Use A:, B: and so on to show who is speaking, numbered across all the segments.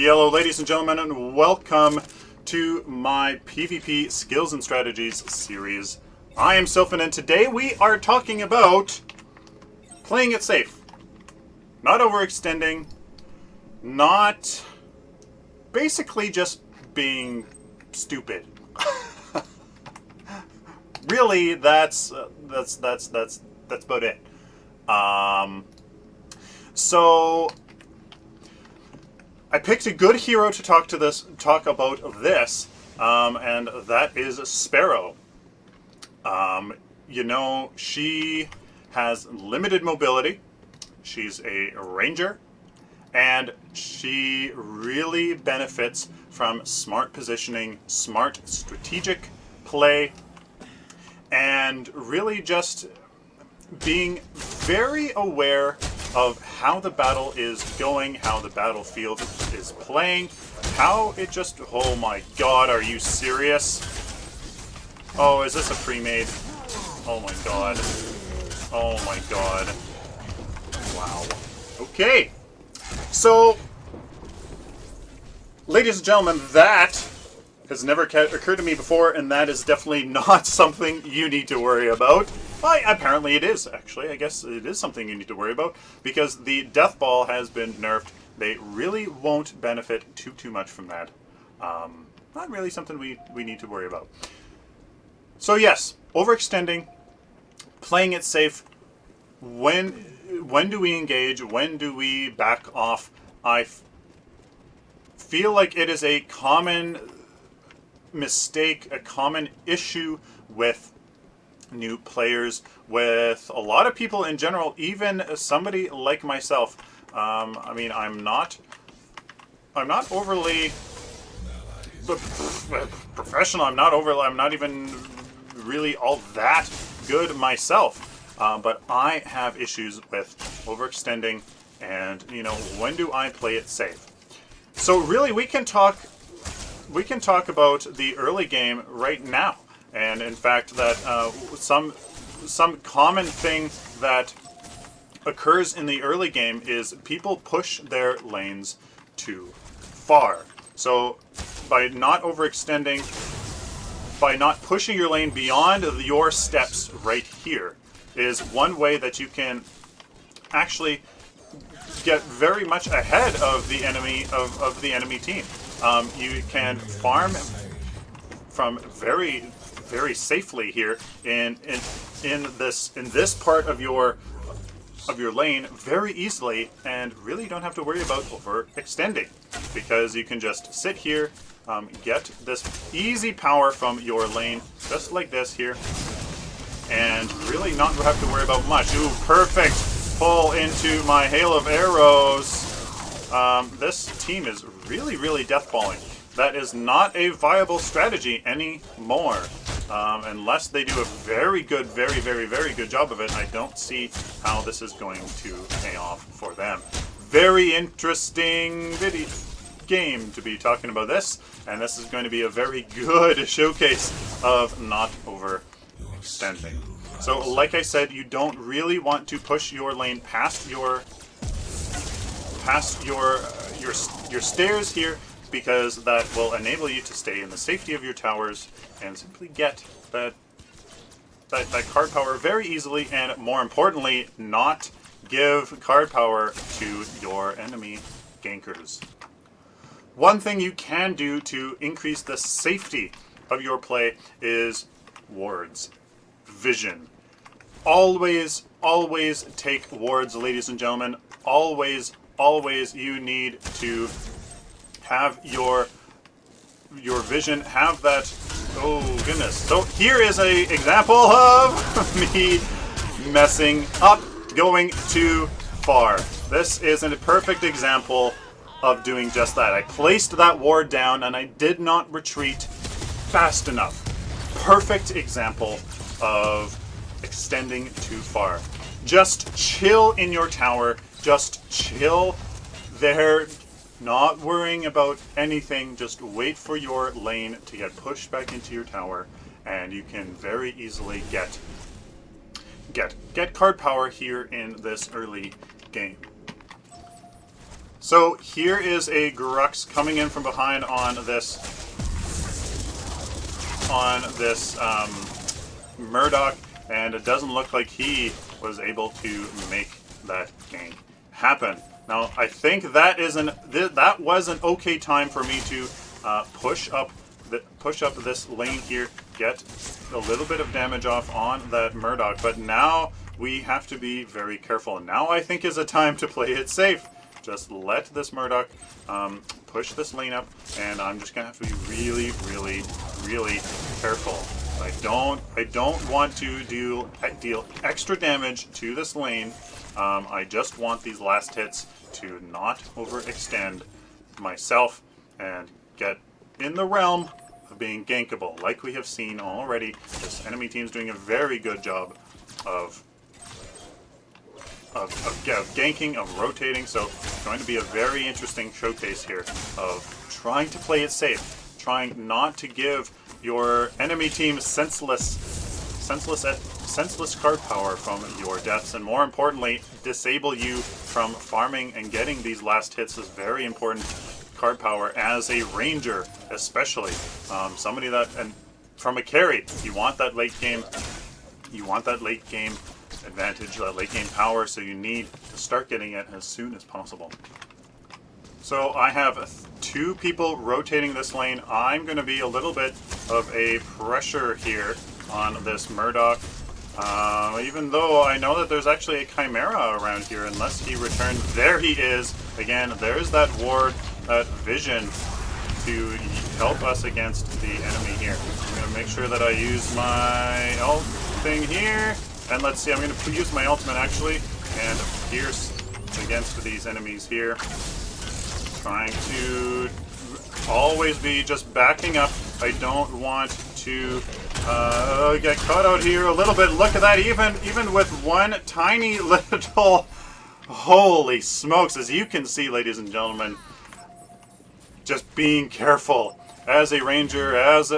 A: Hello, ladies and gentlemen, and welcome to my PvP Skills and Strategies series. I am Sylphin, and today we are talking about playing it safe. Not overextending, not basically just being stupid. Really, that's about it. So I picked a good hero to talk about this, and that is Sparrow. You know, she has limited mobility. She's a ranger, and she really benefits from smart positioning, smart strategic play, and really just being very aware of how the battle is going, how the battlefield is playing, how it just... Oh my god, are you serious? Oh, is this a pre-made? Oh my god. Oh my god. Wow. Okay. So, ladies and gentlemen, that has never occurred to me before, and that is definitely not something you need to worry about. Well, apparently it is, actually. I guess it is something you need to worry about, because the Death Ball has been nerfed. They really won't benefit too much from that. Not really something we need to worry about. So yes, overextending, playing it safe. When do we engage? When do we back off? I feel like it is a common mistake, a common issue with new players, with a lot of people in general, even somebody like myself. I mean, I'm not overly professional. I'm not even really all that good myself. But I have issues with overextending, and you know, when do I play it safe? So really, we can talk about the early game right now. And in fact, that some common thing that occurs in the early game is people push their lanes too far. So by not overextending, by not pushing your lane beyond your steps right here, is one way that you can actually get very much ahead of the enemy team. You can farm from very safely here in this part of your lane very easily, and really don't have to worry about overextending, because you can just sit here, get this easy power from your lane just like this here, and really not have to worry about much. Ooh, perfect pull into my hail of arrows. This team is really deathballing. That is not a viable strategy anymore. Unless they do a very good job of it, I don't see how this is going to pay off for them. Very interesting game to be talking about this, and this is going to be a very good showcase of not overextending. So, like I said, you don't really want to push your lane past your stairs here, because that will enable you to stay in the safety of your towers and simply get that card power very easily, and more importantly, not give card power to your enemy gankers. One thing you can do to increase the safety of your play is wards. Vision. Always take wards, ladies and gentlemen. Always you need to have your vision, have that. Oh goodness. So here is a example of me messing up, going too far. This is a perfect example of doing just that. I placed that ward down and I did not retreat fast enough. Perfect example of extending too far. Just chill in your tower. Just chill there. Not worrying about anything, just wait for your lane to get pushed back into your tower, and you can very easily get card power here in this early game. So here is a Grux coming in from behind on this Murdoch, and it doesn't look like he was able to make that gank happen. Now I think that was an okay time for me to push up this lane here, get a little bit of damage off on that Murdoch, but now we have to be very careful. Now I think is a time to play it safe. Just let this Murdoch push this lane up, and I'm just gonna have to be really, really, really careful. I don't want to deal extra damage to this lane. I just want these last hits to not overextend myself and get in the realm of being gankable. Like we have seen already, this enemy team's doing a very good job of ganking, of rotating, so it's going to be a very interesting showcase here of trying to play it safe, trying not to give your enemy team senseless card power from your deaths, and more importantly, disable you from farming and getting these last hits is very important card power as a ranger, especially somebody that, and from a carry, you want that late game advantage, that late game power, so you need to start getting it as soon as possible. So I have two people rotating this lane. I'm going to be a little bit of a pressure here on this Murdoch, even though I know that there's actually a Chimera around here, unless he returned. There he is. Again, there's that ward, that vision to help us against the enemy here. I'm going to make sure that I use my ult thing here. And let's see, I'm going to use my ultimate actually, and pierce against these enemies here. Trying to always be just backing up. I don't want to get caught out here a little bit. Look at that, even with one tiny little... Holy smokes, as you can see, ladies and gentlemen, just being careful. As a ranger, as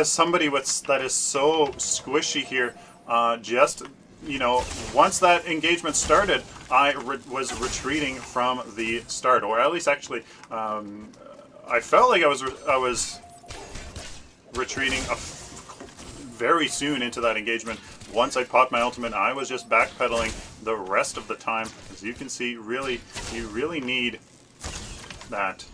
A: somebody that is so squishy here, just, you know, once that engagement started, I was retreating from the start, or at least actually, I felt like I was retreating very soon into that engagement. Once I popped my ultimate, I was just backpedaling the rest of the time. As you can see, really, you really need that.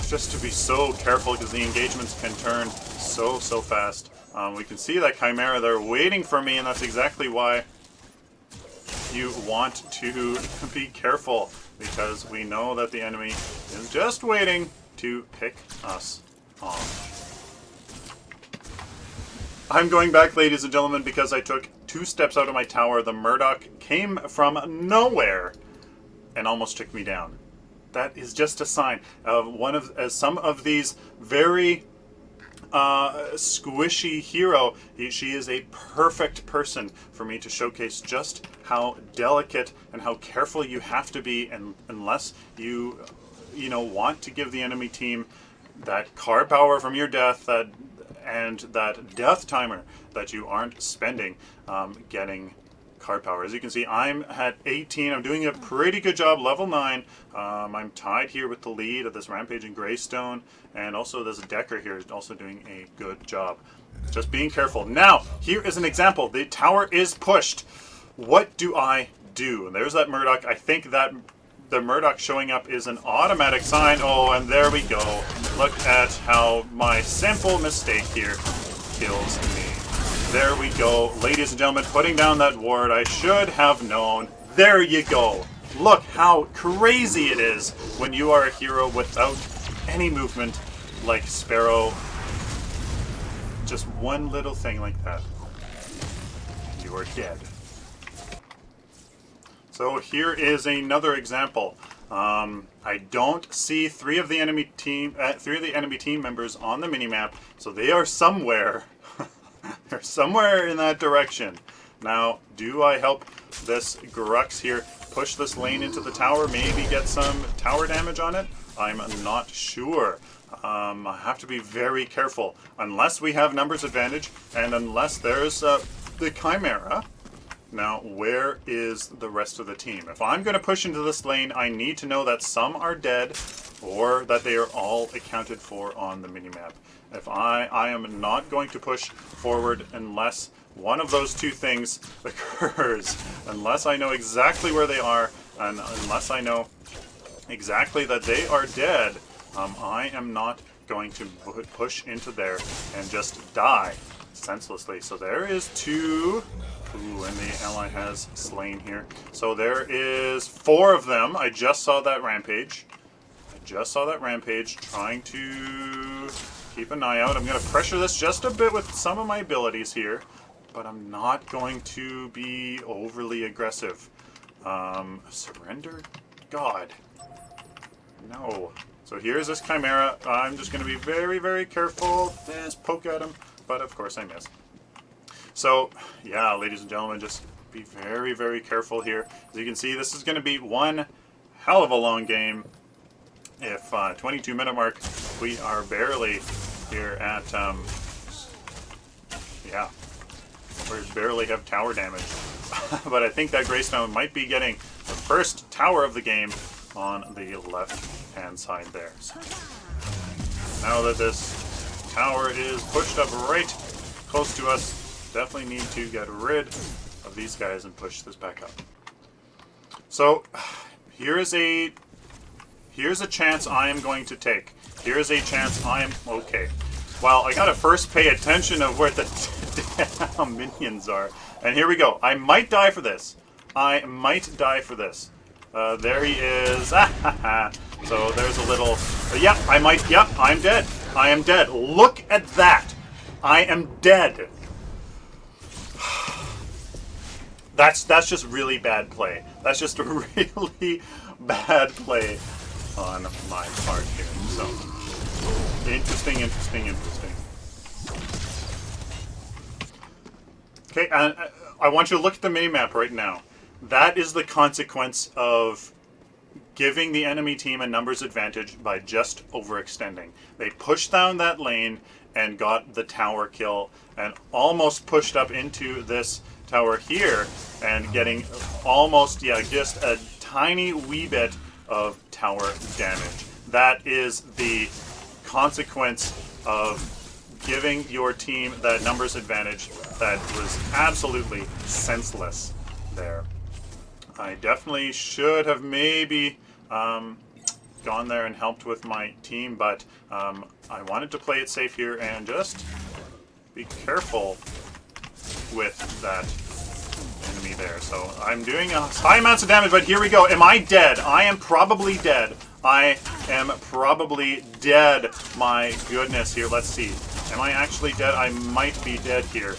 A: Just to be so careful, because the engagements can turn so fast. We can see that Chimera there waiting for me, and that's exactly why you want to be careful, because we know that the enemy is just waiting to pick us off. I'm going back, ladies and gentlemen, because I took 2 steps out of my tower. The Murdoch came from nowhere and almost took me down. That is just a sign of some of these very squishy hero. She is a perfect person for me to showcase just how delicate and how careful you have to be, and unless you want to give the enemy team that card power from your death, and that death timer that you aren't spending getting card power. As you can see, I'm at 18. I'm doing a pretty good job, level 9. I'm tied here with the lead of this Rampaging Greystone, and also there's a Decker here who's also doing a good job. Just being careful. Now, here is an example. The tower is pushed. What do I do? And there's that Murdoch. I think that the Murdoch showing up is an automatic sign. Oh, and there we go. Look at how my simple mistake here kills me. There we go. Ladies and gentlemen, putting down that ward. I should have known. There you go. Look how crazy it is when you are a hero without any movement like Sparrow. Just one little thing like that. You are dead. So here is another example. I don't see three of the enemy team members on the minimap, so they are somewhere. They're somewhere in that direction. Now, do I help this Grux here push this lane into the tower? Maybe get some tower damage on it? I'm not sure. I have to be very careful. Unless we have numbers advantage, and unless there's the Chimera, Now, where is the rest of the team? If I'm going to push into this lane, I need to know that some are dead or that they are all accounted for on the minimap. If I am not going to push forward unless one of those two things occurs, unless I know exactly where they are, and unless I know exactly that they are dead, I am not going to push into there and just die senselessly. So there is two. Ooh, and the ally has slain here. So there is 4 of them. I just saw that rampage. Trying to keep an eye out. I'm going to pressure this just a bit with some of my abilities here, but I'm not going to be overly aggressive. Surrender? God. No. So here's this Chimera. I'm just going to be very, very careful. Just poke at him, but of course I miss. So, yeah, ladies and gentlemen, just be very, very careful here. As you can see, this is going to be one hell of a long game. If 22-minute mark, we are barely here at, yeah, we barely have tower damage. But I think that Greystone might be getting the first tower of the game on the left-hand side there. So now that this tower is pushed up right close to us, definitely need to get rid of these guys and push this back up. So here's a chance I am going to take. Here's a chance I am okay. Well, I gotta first pay attention of where the damn minions are. And here we go. I might die for this. There he is. So there's a little. Yep, I'm dead. I am dead. Look at that. I am dead. That's just really bad play. That's just a really bad play on my part here. So, interesting. Okay, and I want you to look at the minimap right now. That is the consequence of giving the enemy team a numbers advantage by just overextending. They pushed down that lane and got the tower kill and almost pushed up into this tower here and getting almost, yeah, just a tiny wee bit of tower damage. That is the consequence of giving your team that numbers advantage that was absolutely senseless there. I definitely should have maybe gone there and helped with my team, but I wanted to play it safe here and just be careful with that enemy there. So I'm doing a high amounts of damage, but here we go. Am I dead? I am probably dead. I am probably dead. My goodness, here, let's see. Am I actually dead? I might be dead here.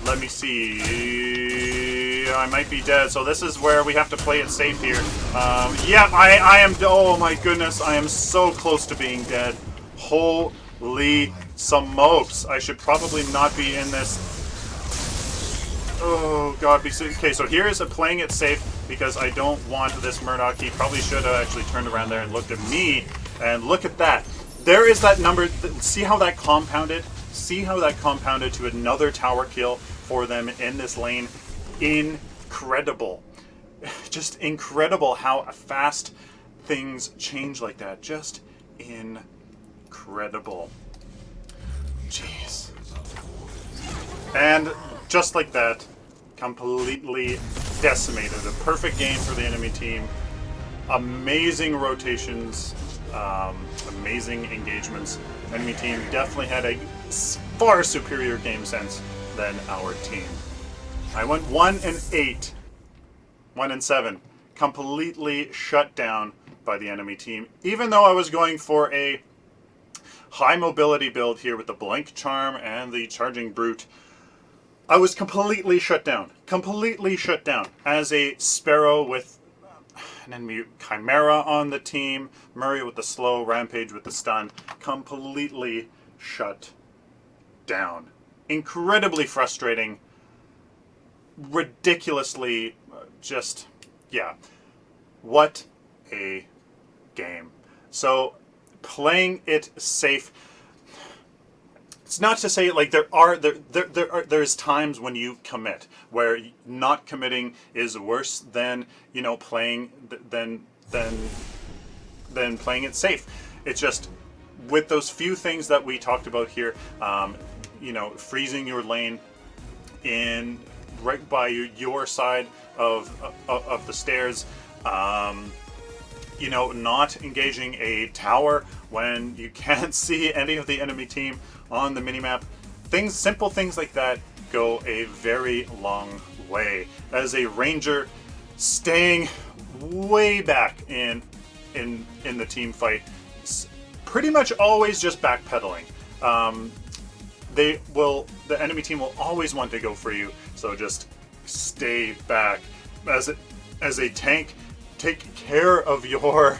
A: Let me see. I might be dead. So this is where we have to play it safe here. Yeah, I am. Oh my goodness, I am so close to being dead. Holy smokes. I should probably not be in this. Oh god. Okay, so here's playing it safe because I don't want this Murdoch. He probably should have actually turned around there and looked at me. And look at that. There is that number. See how that compounded? See how that compounded to another tower kill for them in this lane? Incredible. Just incredible how fast things change like that. Just incredible. Jeez. And just like that, completely decimated. A perfect game for the enemy team. Amazing rotations. Amazing engagements. Enemy team definitely had a far superior game sense than our team. I went 1-8, 1-7, completely shut down by the enemy team. Even though I was going for a high mobility build here with the Blank Charm and the Charging Brute, I was completely shut down. Completely shut down. As a Sparrow with an enemy Chimera on the team, Murray with the slow, Rampage with the stun, completely shut down. Incredibly frustrating. Ridiculously just, yeah. What a game. So, playing it safe. it's not to say like there's times when you commit where not committing is worse than playing than playing it safe. It's just with those few things that we talked about here, freezing your lane in right by your side of the stairs, not engaging a tower when you can't see any of the enemy team on the minimap. Simple things like that go a very long way. As a ranger, staying way back in the team fight, pretty much always just backpedaling. The enemy team will always want to go for you, so just stay back. As a tank, take care of your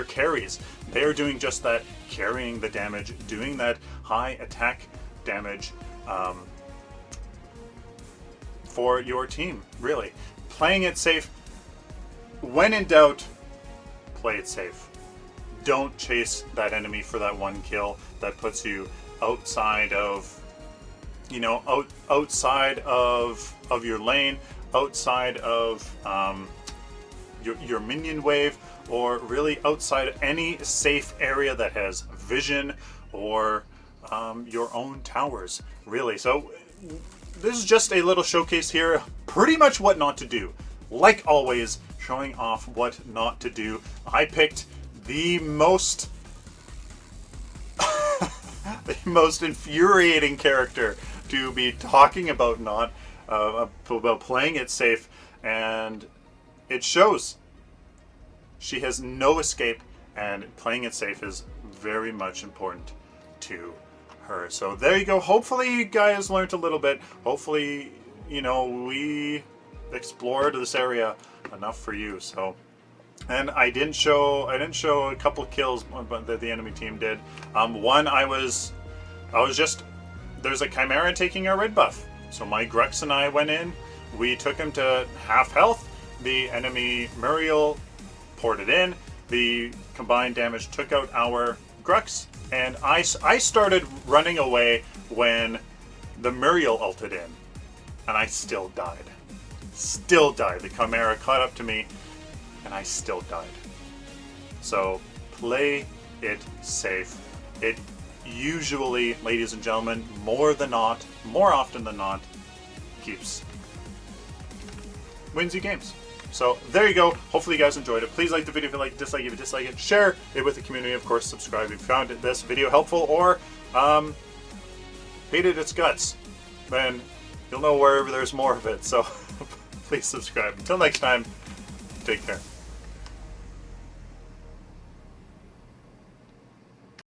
A: carries. They are doing just that, carrying the damage, doing that high attack damage for your team. Really, playing it safe. When in doubt, play it safe. Don't chase that enemy for that one kill that puts you outside of outside of your lane, outside of your minion wave, or really outside of any safe area that has vision or your own towers, really. So this is just a little showcase here, pretty much what not to do. Like always, showing off what not to do. I picked the most the most infuriating character to be talking about about playing it safe, and it shows. She has no escape, and playing it safe is very much important to her. So there you go. Hopefully you guys learned a little bit. Hopefully, we explored this area enough for you. So, and I didn't show a couple of kills that the enemy team did. One, I was just, there's a Chimera taking our red buff. So my Grux and I went in. We took him to half health. The enemy Muriel poured it in. The combined damage took out our Grux, and I started running away when the Muriel ulted in, and I still died. Still died. The Chimera caught up to me, and I still died. So play it safe. It usually, ladies and gentlemen, more often than not, wins you games. So there you go. Hopefully you guys enjoyed it. Please like the video if you like it, dislike it if you dislike it, share it with the community, of course, subscribe if you found this video helpful, or hated its guts. Then you'll know wherever there's more of it. So please subscribe. Until next time, take care.